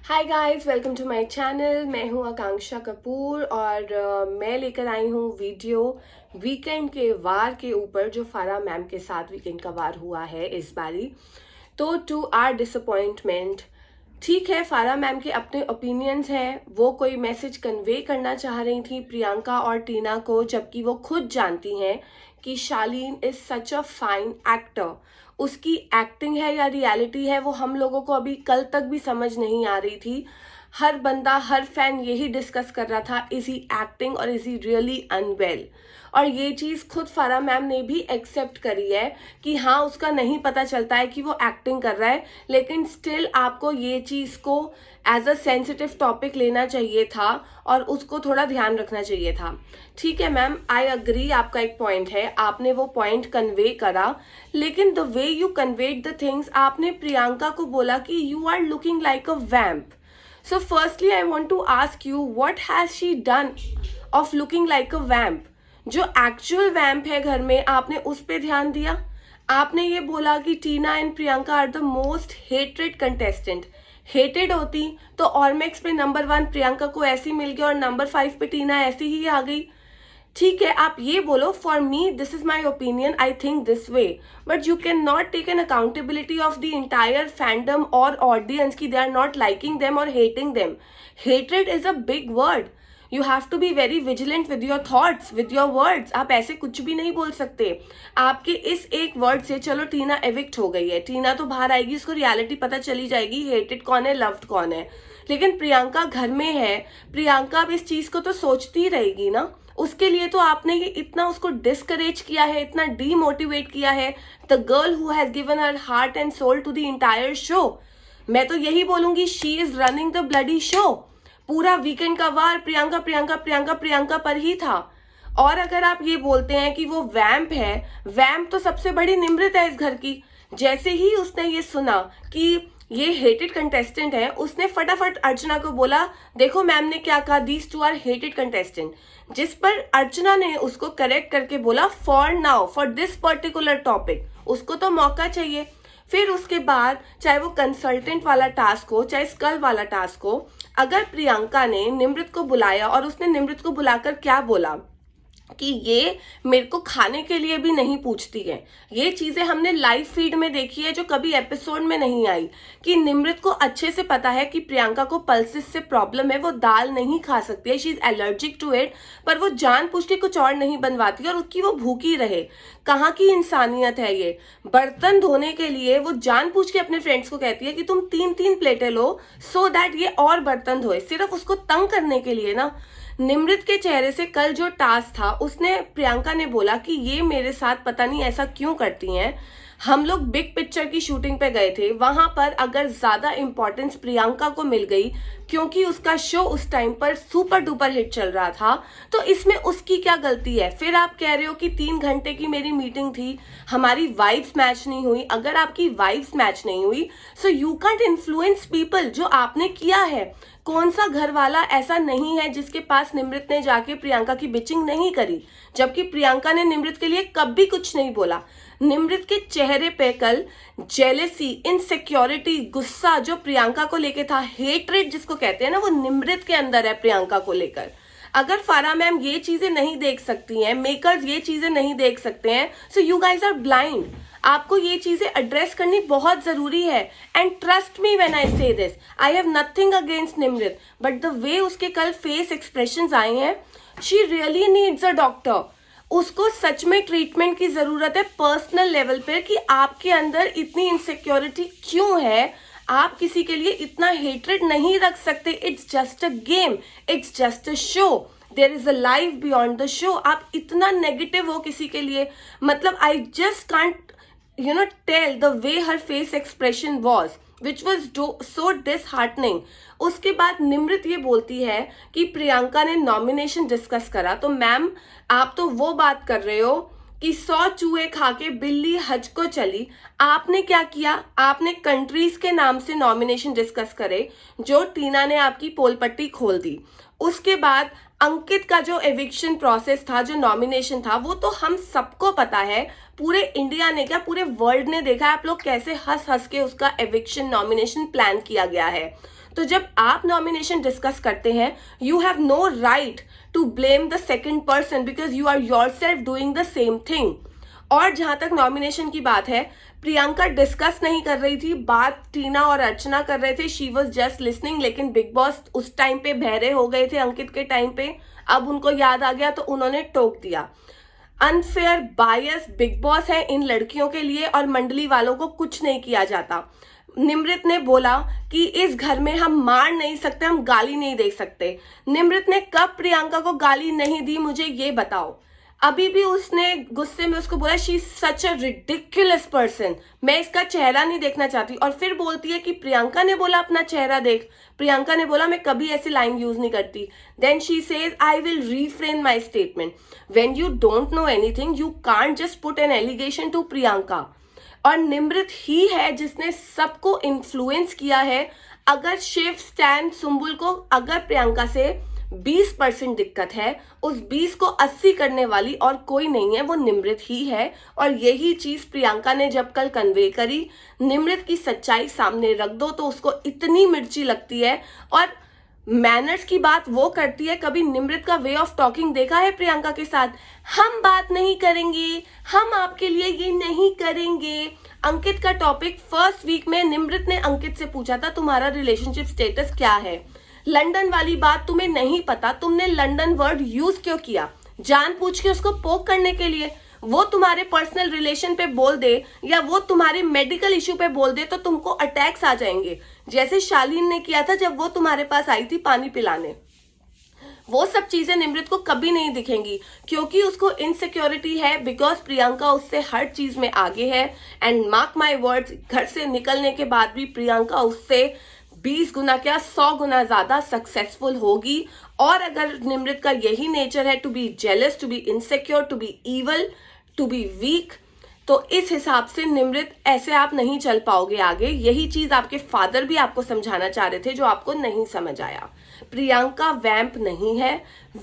Hi guys, welcome to my channel. मैं हूं आकांक्षा कपूर और मैं लेकर आई हूं वीडियो वीकेंड के वार के ऊपर जो फारा मैम के साथ वीकेंड का वार हुआ है इस बारी। तो टू आर डिसअपॉइंटमेंट, ठीक है, फारा मैम के अपने ओपिनियंस हैं, वो कोई मैसेज कन्वे करना चाह रही थी प्रियंका और टीना को, जबकि वो खुद जानती हैं कि Shalin is such a fine actor. उसकी एक्टिंग है या रियलिटी है वो हम लोगों को अभी कल तक भी समझ नहीं आ रही थी। हर बंदा, हर फैन यही डिस्कस कर रहा था, इज ही एक्टिंग और इज ही रियली अनवेल। और ये चीज़ खुद फारा मैम ने भी एक्सेप्ट करी है कि हाँ, उसका नहीं पता चलता है कि वो एक्टिंग कर रहा है, लेकिन स्टिल आपको ये चीज़ को एज अ सेंसिटिव टॉपिक लेना चाहिए था और उसको थोड़ा ध्यान रखना चाहिए था। ठीक है मैम, आई अग्री, आपका एक पॉइंट है, आपने वो पॉइंट कन्वे करा, लेकिन the way you conveyed the things, आपने प्रियंका को बोला कि you are looking like a vamp. So firstly I want to ask you, what has she done of looking like a vamp? जो एक्चुअल वैम्प है घर में, आपने उस पर ध्यान दिया? आपने ये बोला कि Tina and Priyanka are the most hated contestant. Hated होती तो ऑर्मेक्स पे नंबर 1 प्रियंका को ऐसी मिल गया और नंबर 5 पे टीना ऐसी ही आ गई। ठीक है, आप ये बोलो, for me this is my opinion, I think this way, but you can not take an accountability of the entire fandom और ऑडियंस की they are not liking them और hating them. Hated is a big word, you have to be very vigilant with your thoughts, with your words. आप ऐसे कुछ भी नहीं बोल सकते। आपके इस एक वर्ड से, चलो टीना एविक्ट हो गई है, टीना तो बाहर आएगी, उसको रियलिटी पता चली जाएगी, हेटेड कौन है, लव्ड कौन है, लेकिन प्रियंका घर में है। प्रियंका अब इस चीज को तो सोचती रहेगी ना, उसके लिए तो आपने ये इतना उसको डिस्करेज किया है, इतना डीमोटिवेट किया है। The girl who has given her heart and soul to the entire show, मैं तो यही बोलूंगी, she is running the bloody show. पूरा वीकेंड का वार प्रियंका प्रियंका प्रियंका प्रियंका पर ही था। और अगर आप ये बोलते हैं कि वो वैम्प है, वैम्प तो सबसे बड़ी निमृत है इस घर की। जैसे ही उसने ये सुना कि ये हेटेड कंटेस्टेंट है, उसने फटाफट अर्चना को बोला, देखो मैम ने क्या कहा, these two are hated contestant. जिस पर अर्चना ने उसको करेक्ट करके बोला, for now, for this particular topic, उसको तो मौका चाहिए। फिर उसके बाद चाहे वो कंसल्टेंट वाला टास्क हो, चाहे स्कल वाला टास्क हो, अगर प्रियंका ने निमृत को बुलाया और उसने निमृत को बुलाकर क्या बोला कि ये मेरे को खाने के लिए भी नहीं पूछती है। ये चीजें हमने लाइव फीड में देखी है जो कभी एपिसोड में नहीं आई, कि निमृत को अच्छे से पता है कि प्रियंका को पल्सिस से प्रॉब्लम है, वो दाल नहीं खा सकती है, she is allergic to it, पर वो जानबूझ के कुछ और नहीं बनवाती और उसकी वो भूखी रहे। कहाँ की इंसानियत है ये? बर्तन धोने के लिए वो जानबूझ के अपने फ्रेंड्स को कहती है कि तुम 3-3 प्लेटें लो सो दैट ये और बर्तन धोए, सिर्फ उसको तंग करने के लिए ना। निमृत के चेहरे से कल जो टास्क था, उसने प्रियंका ने बोला कि ये मेरे साथ पता नहीं ऐसा क्यों करती हैं। हम लोग बिग पिक्चर की शूटिंग पे गए थे, वहां पर अगर ज्यादा इंपॉर्टेंस प्रियंका को मिल गई क्योंकि उसका शो उस टाइम पर सुपर डुपर हिट चल रहा था, तो इसमें उसकी क्या गलती है? फिर आप कह रहे हो कि 3 घंटे की मेरी मीटिंग थी, हमारी वाइब्स मैच नहीं हुई। अगर आपकी वाइब्स मैच नहीं हुई, so you can't influence people. जो आपने किया है, कौन सा घर वाला ऐसा नहीं है जिसके पास निमृत ने जाके प्रियंका की बिचिंग नहीं करी, जबकि प्रियंका ने निमृत के लिए कभी कुछ नहीं बोला। निमृत के चेहरे पे कल जेलेसी, इनसिक्योरिटी, गुस्सा जो प्रियंका को लेके था, हेट्रेड जिसको कहते हैं ना, वो निमृत के अंदर है प्रियंका को लेकर। अगर फारा मैम ये चीजें नहीं देख सकती हैं, मेकर्स ये चीजें नहीं देख सकते हैं, so you guys are blind. आपको ये चीजें एड्रेस करनी बहुत जरूरी है। And trust me when I say this, I have nothing against Nimrit, but the way उसके कल फेस एक्सप्रेशंस आए हैं, she really needs a doctor. उसको सच में ट्रीटमेंट की जरूरत है पर्सनल लेवल पे, कि आपके अंदर इतनी इनसिक्योरिटी क्यों है। आप किसी के लिए इतना हेट्रेड नहीं रख सकते। It's just a game, it's just a show, there is a life beyond the show. आप इतना नेगेटिव हो किसी के लिए, मतलब I just can't tell the way her face expression was, which was so disheartening. उसके बाद निमृत ये बोलती है कि प्रियंका ने नॉमिनेशन डिस्कस करा, तो मैम आप तो वो बात कर रहे हो कि 100 चूहे खा के बिल्ली हज को चली। आपने क्या किया? आपने कंट्रीज के नाम से नॉमिनेशन डिस्कस करे, जो टीना ने आपकी पोल पट्टी खोल दी। उसके बाद अंकित का जो एविक्शन प्रोसेस था, जो नॉमिनेशन था, वो तो हम सबको पता है, पूरे इंडिया ने क्या, पूरे वर्ल्ड ने देखा है आप लोग कैसे हंस हंस के उसका एविक्शन नॉमिनेशन प्लान किया गया है। तो जब आप नॉमिनेशन डिस्कस करते हैं, you have no right to blame the second person because you are yourself doing the same thing. और जहां तक नॉमिनेशन की बात है, प्रियंका डिस्कस नहीं कर रही थी, बात टीना और अर्चना कर रहे थे, शी वॉज जस्ट लिसनिंग। लेकिन बिग बॉस उस टाइम पे बहरे हो गए थे अंकित के टाइम पे, अब उनको याद आ गया तो उन्होंने टोक दिया। अनफेयर बायस बिग बॉस है इन लड़कियों के लिए, और मंडली वालों को कुछ नहीं किया जाता। निमृत ने बोला कि इस घर में हम मार नहीं सकते, हम गाली नहीं दे सकते। निमृत ने कब प्रियंका को गाली नहीं दी, मुझे ये बताओ। अभी भी उसने गुस्से में उसको बोला she is such a ridiculous person, मैं इसका चेहरा नहीं देखना चाहती। और फिर बोलती है कि प्रियंका ने बोला अपना चेहरा देख, प्रियंका ने बोला मैं कभी ऐसी लाइन यूज नहीं करती। Then she says I will refrain my statement. When you don't know anything you can't just put an allegation to Priyanka. और निमृत ही है जिसने सबको इन्फ्लुएंस किया है। अगर शिव, स्टैन, सुम्बुल को अगर प्रियंका से 20% दिक्कत है, उस 20 को 80 करने वाली और कोई नहीं है, वो निमृत ही है। और यही चीज प्रियंका ने जब कल कन्वे करी, निमृत की सच्चाई सामने रख दो तो उसको इतनी मिर्ची लगती है। और मैनर्स की बात वो करती है। कभी निमृत का वे ऑफ टॉकिंग देखा है प्रियंका के साथ? हम बात नहीं करेंगे, हम आपके लिए ये नहीं करेंगे। अंकित का टॉपिक फर्स्ट वीक में निमृत ने अंकित से पूछा था तुम्हारा रिलेशनशिप स्टेटस क्या है। लंदन वाली बात तुम्हें नहीं पता, तुमने लंदन वर्ड यूज क्यों किया? जान पूछ के उसको पोक करने के लिए। वो तुम्हारे पर्सनल रिलेशन पे बोल दे या वो तुम्हारे मेडिकल इश्यू पे बोल दे तो तुमको अटैक्स आ जाएंगे, जैसे शालीन ने किया था जब वो तुम्हारे पास आई थी पानी पिलाने। वो सब चीजें निमृत को कभी नहीं दिखेंगी क्योंकि उसको इनसिक्योरिटी है, बिकॉज प्रियंका उससे हर चीज में आगे है। एंड मार्क माई वर्ड्स, घर से निकलने के बाद भी प्रियंका उससे 20 गुना क्या 100 गुना ज्यादा सक्सेसफुल होगी। और अगर निमृत का यही नेचर है to be jealous, to be insecure, to be evil, to be weak, तो इस हिसाब से निमृत ऐसे आप नहीं चल पाओगे आगे। यही चीज आपके फादर भी आपको समझाना चाह रहे थे जो आपको नहीं समझ आया। प्रियंका वैम्प नहीं है,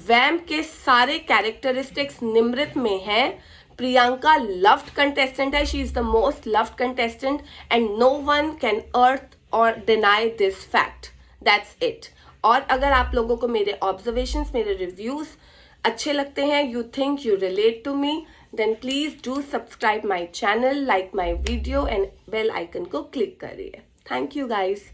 वैम्प के सारे कैरेक्टरिस्टिक्स निमृत में है। प्रियंका लव्ड कंटेस्टेंट है, she is the most loved contestant and no one can earth or deny this fact, that's it. और अगर आप लोगों को मेरे ऑब्जर्वेशंस, मेरे रिव्यूज अच्छे लगते हैं, you think you relate to me, then please do subscribe my channel, like my video and bell icon को click करिए। Thank you guys.